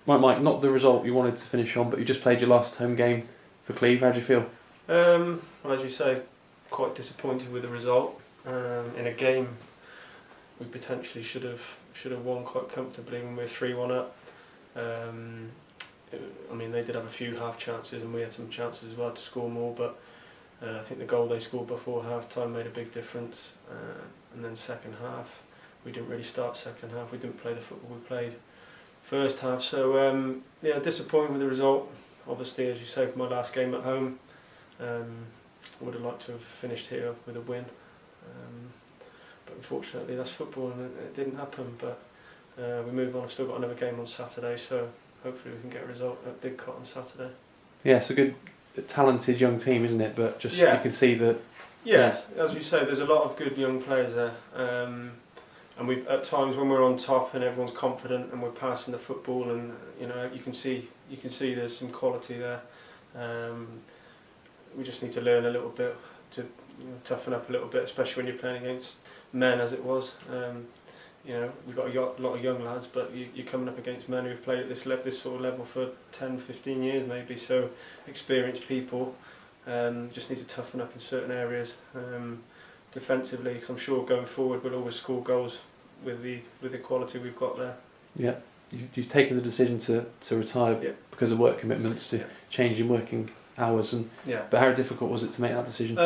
Right, Mike, not the result you wanted to finish on, but you just played your last home game for Cleeve. How do you feel? Well, as you say, quite disappointed with the result. In a game we potentially should have won quite comfortably when we were 3-1 up. I mean, they did have a few half chances and we had some chances as well to score more, but I think the goal they scored before half time made a big difference. And then second half, we didn't really start second half. We didn't play the football we played first half. So yeah, disappointed with the result. Obviously, as you say, for my last game at home, I would have liked to have finished here with a win. But unfortunately, that's football and it didn't happen. But we move on. I've still got another game on Saturday, so hopefully we can get a result at Didcot on Saturday. Yeah, it's a good, talented young team, isn't it? But just you can see that. Yeah, as you say, there's a lot of good young players there. And we, at times when we're on top and everyone's confident and we're passing the football, and you can see there's some quality there. We just need to learn a little bit to toughen up a little bit, especially when you're playing against men, as it was. We've got a lot of young lads, but you're coming up against men who've played at this sort of level for 10, 15 years maybe. So experienced people. Just need to toughen up in certain areas. Defensively, because I'm sure going forward we'll always score goals with the quality we've got there. Yeah, you've taken the decision to retire because of work commitments, to change in working hours, but how difficult was it to make that decision?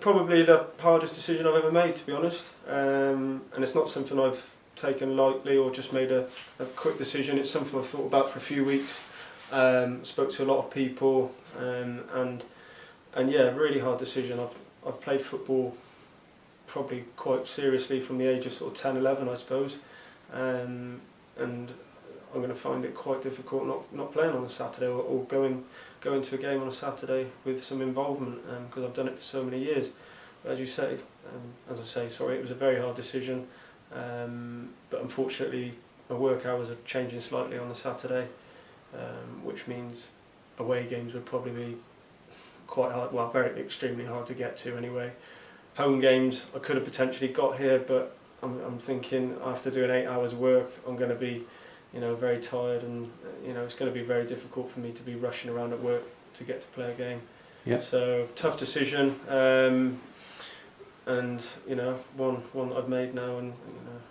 Probably the hardest decision I've ever made, to be honest. And it's not something I've taken lightly or just made a quick decision. It's something I've thought about for a few weeks. Spoke to a lot of people, and yeah, really hard decision. I've played football probably quite seriously from the age of sort of 10, 11, I suppose, and I'm going to find it quite difficult not playing on a Saturday or going to a game on a Saturday with some involvement, because I've done it for so many years. But as I say, it was a very hard decision, but unfortunately my work hours are changing slightly on the Saturday, which means away games would probably be quite hard, well, extremely hard to get to anyway. Home games I could have potentially got here, but I'm thinking after doing 8 hours of work I'm going to be very tired, and it's going to be very difficult for me to be rushing around at work to get to play a game. Yeah. So tough decision, and one that I've made now, and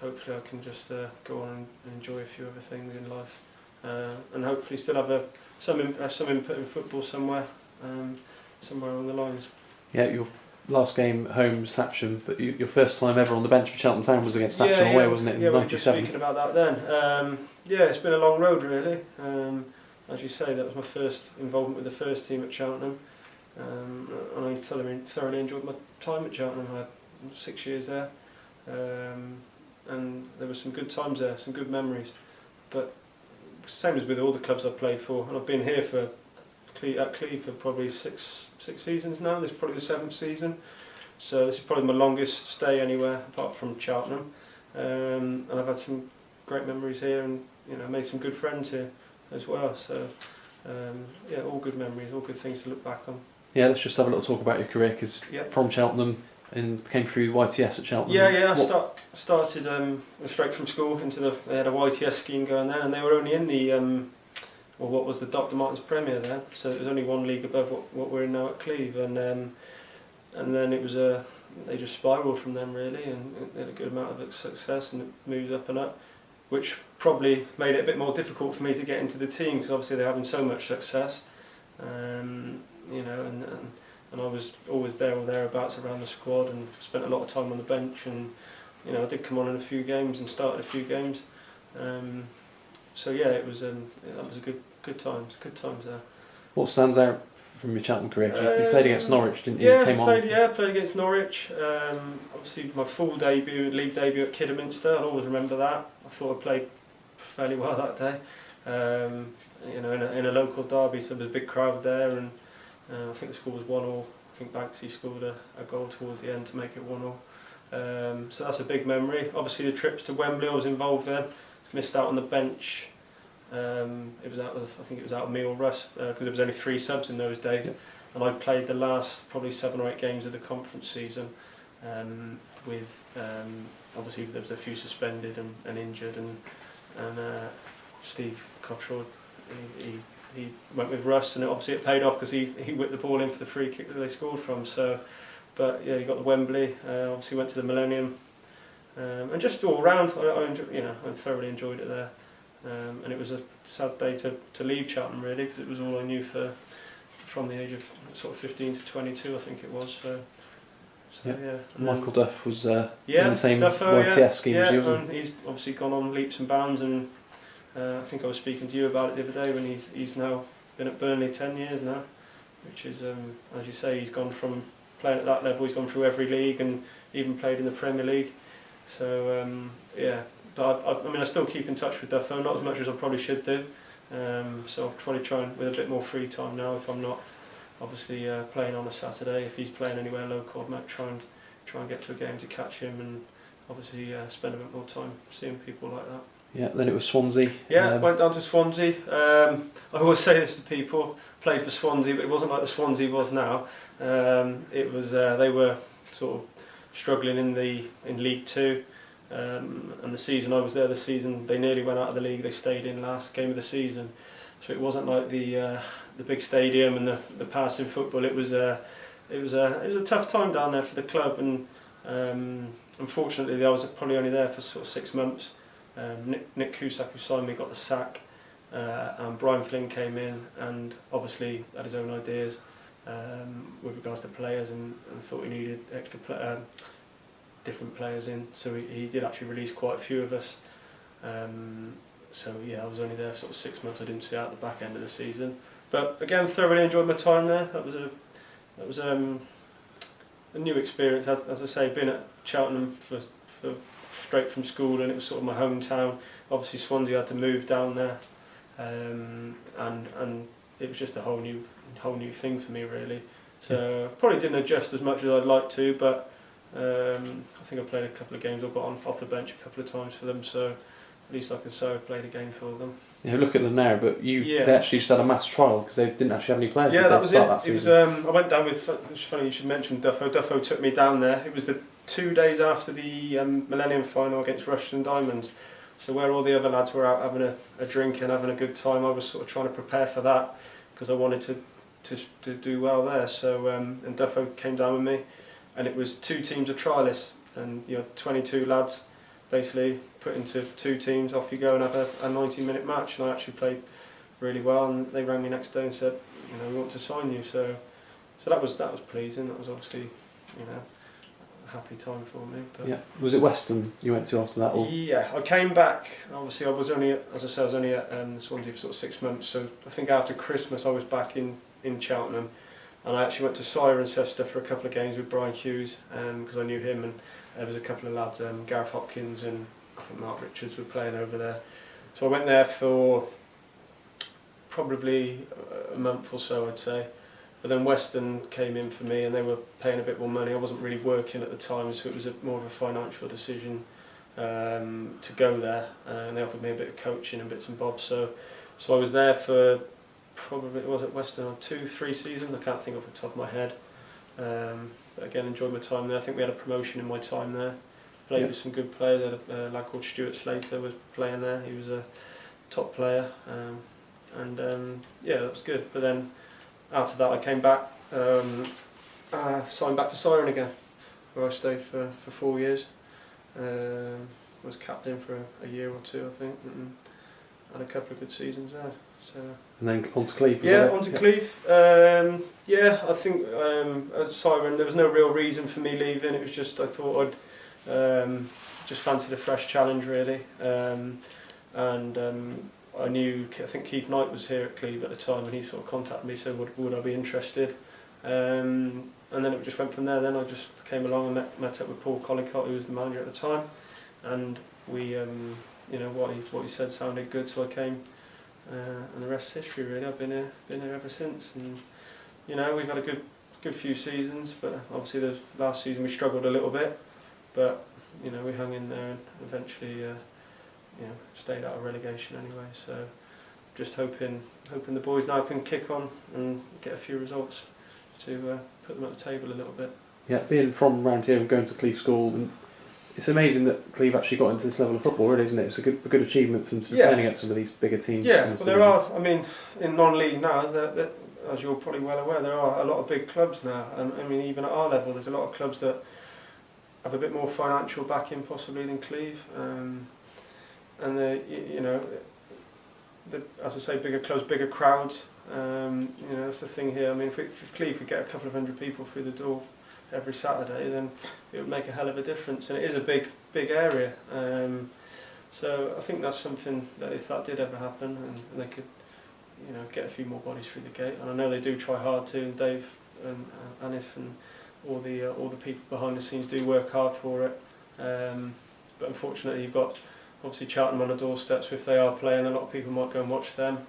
hopefully I can just go on and enjoy a few other things in life, and hopefully still have some input in football somewhere along the lines. Yeah, your last game at home was Thatcham, but your first time ever on the bench for Cheltenham Town was against Thatcham away, wasn't it, in '97? Yeah, we were just speaking about that then. Yeah, it's been a long road really. As you say, that was my first involvement with the first team at Cheltenham, and I thoroughly enjoyed my time at Cheltenham. I had 6 years there, and there were some good times there, some good memories. But same as with all the clubs I've played for, and I've been here at Cleeve for probably six seasons now. This is probably the 7th season, so this is probably my longest stay anywhere apart from Cheltenham, and I've had some great memories here, and made some good friends here as well. So yeah, all good memories, all good things to look back on. Yeah, let's just have a little talk about your career, because from Cheltenham and came through YTS at Cheltenham. Yeah. I started straight from school they had a YTS scheme going there, and they were only in the what was the Dr. Martin's Premier then, so it was only one league above what we're in now at Cleeve, and then it was they just spiralled from them really, and they had a good amount of success, and it moved up and up, which probably made it a bit more difficult for me to get into the team, because obviously they're having so much success, and I was always there or thereabouts around the squad, and spent a lot of time on the bench, and I did come on in a few games and started a few games. So yeah, it was that was a good times there. What stands out from your Cheltenham career? You played against Norwich, didn't you? Played against Norwich. Obviously my full league debut at Kidderminster. I'll always remember that. I thought I played fairly well that day. In a local derby, so there was a big crowd there, and I think the score was 1-1. I think Banksy scored a goal towards the end to make it 1-1. So that's a big memory. Obviously the trips to Wembley, I was involved then. Missed out on the bench. It was out of me or Russ, because there was only 3 subs in those days, and I played the last probably 7 or 8 games of the conference season. With obviously there was a few suspended and injured, and Steve Cottrell he went with Russ, and obviously it paid off because he whipped the ball in for the free kick that they scored from. So, but yeah, he got the Wembley. Obviously went to the Millennium, and just all round, I thoroughly enjoyed it there. And it was a sad day to leave Cheltenham really, because it was all I knew from the age of sort of 15 to 22, I think it was. So yeah. Michael Duff was in the same YTS scheme as you, wasn't he? And he's obviously gone on leaps and bounds, and I think I was speaking to you about it the other day when he's now been at Burnley 10 years now, which is, as you say, he's gone from playing at that level, he's gone through every league and even played in the Premier League. So yeah, but I still keep in touch with Duffo, not as much as I probably should do. So I'll probably try and, with a bit more free time now, if I'm not obviously playing on a Saturday, if he's playing anywhere local, I might try and get to a game to catch him, and obviously spend a bit more time seeing people like that. Yeah, then it was Swansea. Yeah, went down to Swansea. I always say this to people, played for Swansea, but it wasn't like the Swansea was now. It was they were sort of struggling in League Two, and the season I was there, the season they nearly went out of the league. They stayed in last game of the season, so it wasn't like the big stadium and the passing football. It was a tough time down there for the club, and unfortunately I was probably only there for sort of 6 months. Nick Cusack, who signed me, got the sack, and Brian Flynn came in and obviously had his own ideas with regards to players, and thought he needed extra different players in, so he did actually release quite a few of us. So yeah, I was only there sort of 6 months. I didn't see out the back end of the season, but again, thoroughly enjoyed my time there. That was a new experience. As I say, been at Cheltenham for straight from school, and it was sort of my hometown. Obviously Swansea had to move down there, and it was just a whole new thing for me really. So probably didn't adjust as much as I'd like to, but I think I played a couple of games. I got on off the bench a couple of times for them, so at least I can say I played a game for them. Yeah, look at them now, but they actually just had a mass trial because they didn't actually have any players. Yeah, that was it. That it was. I went down with. It's funny you should mention Duffo. Duffo took me down there. It was the 2 days after the Millennium final against Rushden Diamonds. So where all the other lads were out having a drink and having a good time, I was sort of trying to prepare for that because I wanted to do well there. So and Duffo came down with me, and it was 2 teams of trialists, and 22 lads basically put into 2 teams, off you go and have a 90-minute match. And I actually played really well, and they rang me next day and said, we want to sign you. So that was pleasing. That was obviously a happy time for me. But yeah, was it Western you went to after that? Or? Yeah, I came back. Obviously, I was only at Swansea for sort of 6 months. So I think after Christmas I was back in Cheltenham, and I actually went to Cirencester for a couple of games with Brian Hughes, because I knew him, and there was a couple of lads, Gareth Hopkins and I think Mark Richards were playing over there. So I went there for probably a month or so, I'd say. But then Western came in for me, and they were paying a bit more money. I wasn't really working at the time, so it was more of a financial decision to go there. And they offered me a bit of coaching and bits and bobs. So I was there for probably, was it Western, 2-3 seasons? I can't think off the top of my head. But again, enjoyed my time there. I think we had a promotion in my time there. Played with some good players. A lad called Stuart Slater was playing there. He was a top player, and that was good. But then after that, I came back, signed back for Siren again, where I stayed for 4 years. Was captain for a year or 2, I think, and had a couple of good seasons there. So. And then on to Cleeve. On to Cleeve. I think as Siren, there was no real reason for me leaving. It was just I thought I'd just fancied a fresh challenge really, and I think Keith Knight was here at Cleeve at the time, and he sort of contacted me, said would I be interested, and then it just went from there. Then I just came along and met up with Paul Collicott, who was the manager at the time, and we what he said sounded good, so I came. And the rest is history really. I've been here ever since, and we've had a good few seasons, but obviously the last season we struggled a little bit, but we hung in there and eventually stayed out of relegation anyway. So just hoping the boys now can kick on and get a few results to put them at the table a little bit. Yeah, being from around here and going to Cleeve School, and It's amazing that Cleeve actually got into this level of football, really, isn't it? It's a good achievement for them to be playing against some of these bigger teams. Yeah, well, there are. I mean, in non-league now, as you're probably well aware, there are a lot of big clubs now, and I mean, even at our level, there's a lot of clubs that have a bit more financial backing possibly than Cleeve, and as I say, bigger clubs, bigger crowds. That's the thing here. I mean, if Cleeve could get a couple of hundred people through the door every Saturday, then it would make a hell of a difference, and it is a big area. So I think that's something that if that did ever happen, and they could, get a few more bodies through the gate, and I know they do try hard to. Dave and Anif and all the people behind the scenes do work hard for it. But unfortunately, you've got obviously Cheltenham on the doorstep, so if they are playing, a lot of people might go and watch them.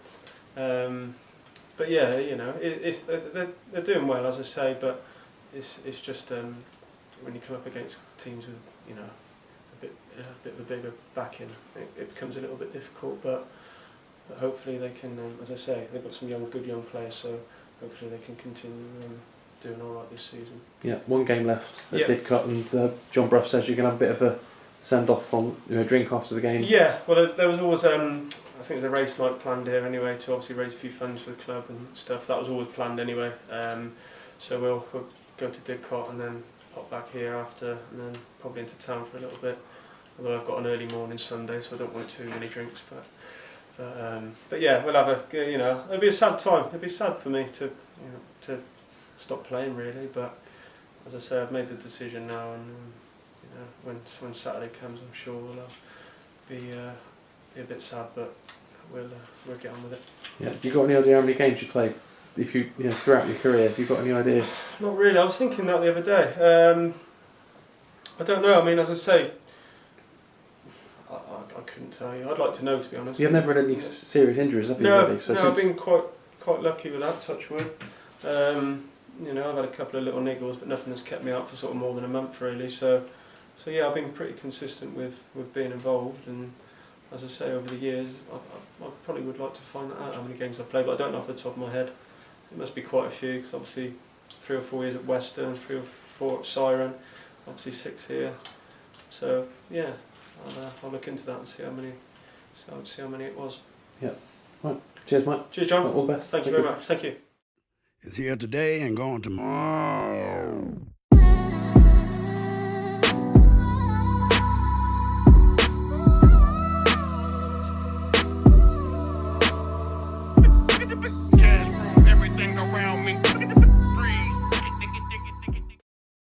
But yeah, they're doing well, as I say, but it's just when you come up against teams with a bit of a bigger backing, it becomes a little bit difficult. But hopefully they can, as I say, they've got some good young players, so hopefully they can continue doing all right this season. Yeah, one game left at Didcot, and John Bruff says you can have a bit of a send off from drink after the game. Yeah, well, there was always I think there's a race night planned here anyway to obviously raise a few funds for the club and stuff. That was always planned anyway. So we'll go to Didcot and then pop back here after, and then probably into town for a little bit. Although I've got an early morning Sunday, so I don't want too many drinks. But yeah, we'll have it'll be a sad time. It'll be sad for me to stop playing really. But as I say, I've made the decision now, and when Saturday comes, I'm sure we'll be a bit sad, but we'll get on with it. Yeah. Have you got any idea how many games you play? If you throughout your career, have you got any idea? Not really. I was thinking that the other day. I don't know. I mean, as I say, I couldn't tell you. I'd like to know, to be honest. You've never had any serious injuries, have you? No, really? So I've been quite lucky with that. Touch wood. I've had a couple of little niggles, but nothing that's kept me out for sort of more than a month really. So yeah, I've been pretty consistent with being involved, and as I say, over the years, I probably would like to find that out, how many games I've played, but I don't know off the top of my head. It must be quite a few, because obviously 3 or 4 years at Western, 3 or 4 at Siren, obviously 6 here. So yeah, I'll look into that and see how many it was. Yeah. Right. Cheers, Mike. Cheers, John. All the best. Thank you very much. Thank you. It's here today and gone tomorrow.